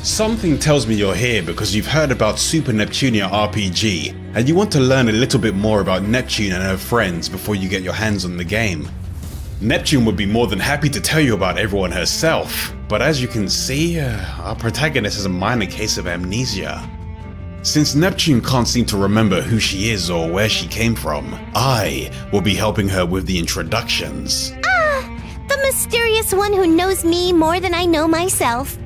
Something tells me you're here because you've heard about Super Neptunia RPG, and you want to learn a little bit more about Neptune and her friends before you get your hands on the game. Neptune would be more than happy to tell you about everyone herself, but as you can see, our protagonist has a minor case of amnesia. Since Neptune can't seem to remember who she is or where she came from, I will be helping her with the introductions. The mysterious one who knows me more than I know myself.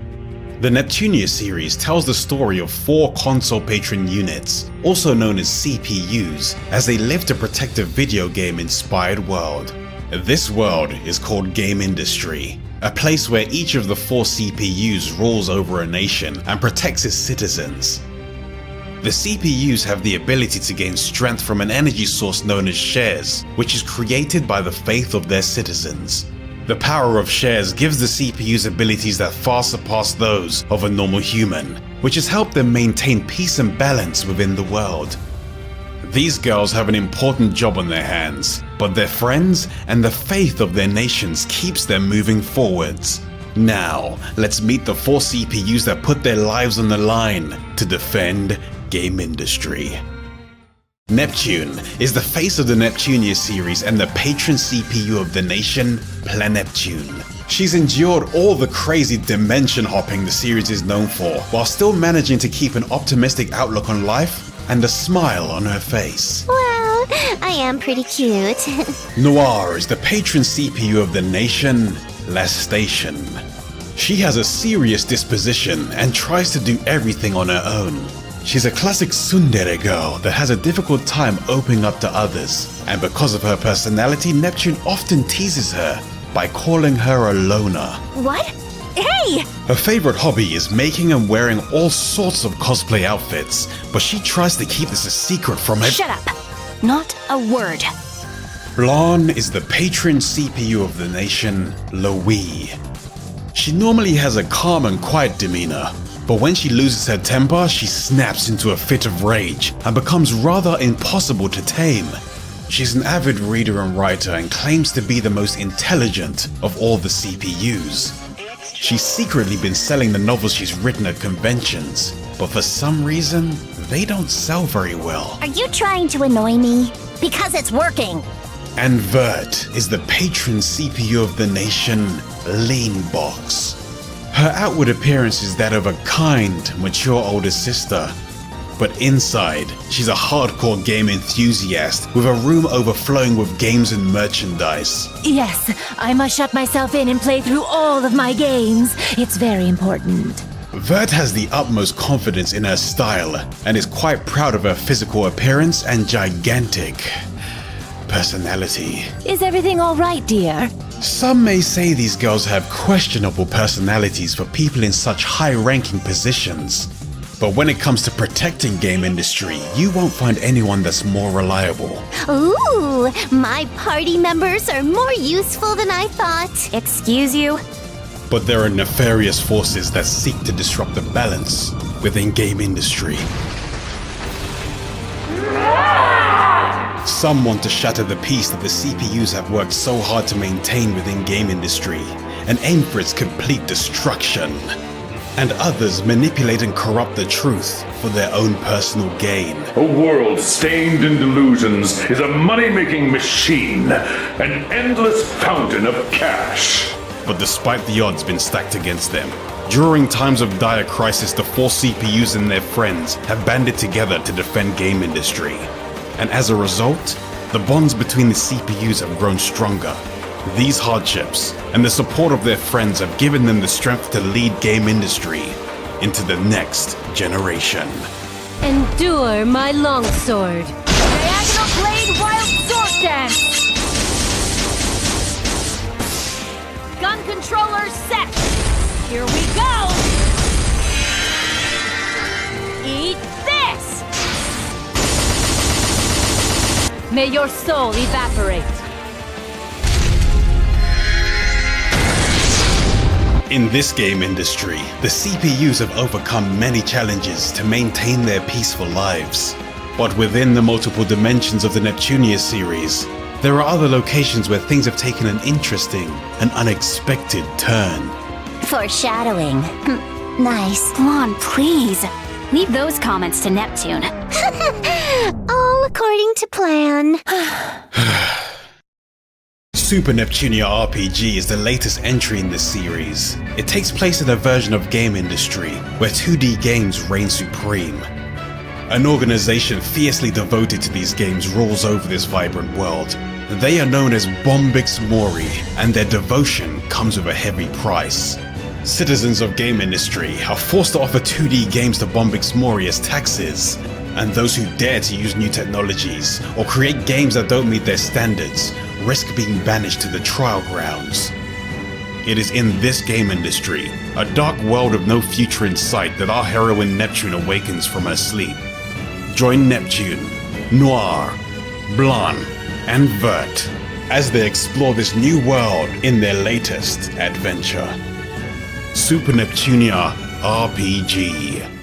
The Neptunia series tells the story of 4 console patron units, also known as CPUs, as they live to protect a video game-inspired world. This world is called Gamindustri, a place where each of the 4 CPUs rules over a nation and protects its citizens. The CPUs have the ability to gain strength from an energy source known as shares, which is created by the faith of their citizens. The power of shares gives the CPUs abilities that far surpass those of a normal human, which has helped them maintain peace and balance within the world. These girls have an important job on their hands, but their friends and the faith of their nations keeps them moving forwards. Now, let's meet the 4 CPUs that put their lives on the line to defend Gamindustri. Neptune is the face of the Neptunia series and the patron CPU of the nation, Neptune. She's endured all the crazy dimension hopping the series is known for, while still managing to keep an optimistic outlook on life and a smile on her face. Well, I am pretty cute. Noir is the patron CPU of the nation, Station. She has a serious disposition and tries to do everything on her own. She's a classic tsundere girl that has a difficult time opening up to others, and because of her personality, Neptune often teases her by calling her a loner. What? Hey! Her favorite hobby is making and wearing all sorts of cosplay outfits, but she tries to keep this a secret from her. Shut up! Not a word. Blanc is the patron CPU of the nation, Louis. She normally has a calm and quiet demeanor, but when she loses her temper, she snaps into a fit of rage and becomes rather impossible to tame. She's an avid reader and writer and claims to be the most intelligent of all the CPUs. She's secretly been selling the novels she's written at conventions, but for some reason, they don't sell very well. Are you trying to annoy me? Because it's working. And Vert is the patron CPU of the nation, Leanbox. Her outward appearance is that of a kind, mature older sister. But inside, she's a hardcore game enthusiast with a room overflowing with games and merchandise. Yes, I must shut myself in and play through all of my games. It's very important. Vert has the utmost confidence in her style and is quite proud of her physical appearance and gigantic personality. Is everything all right, dear? Some may say these girls have questionable personalities for people in such high-ranking positions. But when it comes to protecting Gamindustri, you won't find anyone that's more reliable. Ooh, my party members are more useful than I thought. Excuse you? But there are nefarious forces that seek to disrupt the balance within Gamindustri. Some want to shatter the peace that the CPUs have worked so hard to maintain within Gamindustri and aim for its complete destruction. And others manipulate and corrupt the truth for their own personal gain. A world stained in delusions is a money-making machine, an endless fountain of cash. But despite the odds being stacked against them, during times of dire crisis, the 4 CPUs and their friends have banded together to defend Gamindustri. And as a result, the bonds between the CPUs have grown stronger. These hardships and the support of their friends have given them the strength to lead Gamindustri into the next generation. Endure my longsword. Diagonal blade wild sword dance. Gun controller set. Here we go. Eat this. May your soul evaporate. In this Gamindustri, the CPUs have overcome many challenges to maintain their peaceful lives. But within the multiple dimensions of the Neptunia series, there are other locations where things have taken an interesting and unexpected turn. Foreshadowing. Nice. Blanc, please. Leave those comments to Neptune. All according to plan. Super Neptunia RPG is the latest entry in this series. It takes place in a version of Gamindustri, where 2D games reign supreme. An organization fiercely devoted to these games rules over this vibrant world. They are known as Bombix Mori, and their devotion comes with a heavy price. Citizens of Gamindustri are forced to offer 2D games to Bombix Mori as taxes, and those who dare to use new technologies or create games that don't meet their standards risk being banished to the trial grounds. It is in this Gamindustri, a dark world with no future in sight, that our heroine Neptune awakens from her sleep. Join Neptune, Noir, Blanc, and Vert as they explore this new world in their latest adventure. Super Neptunia RPG.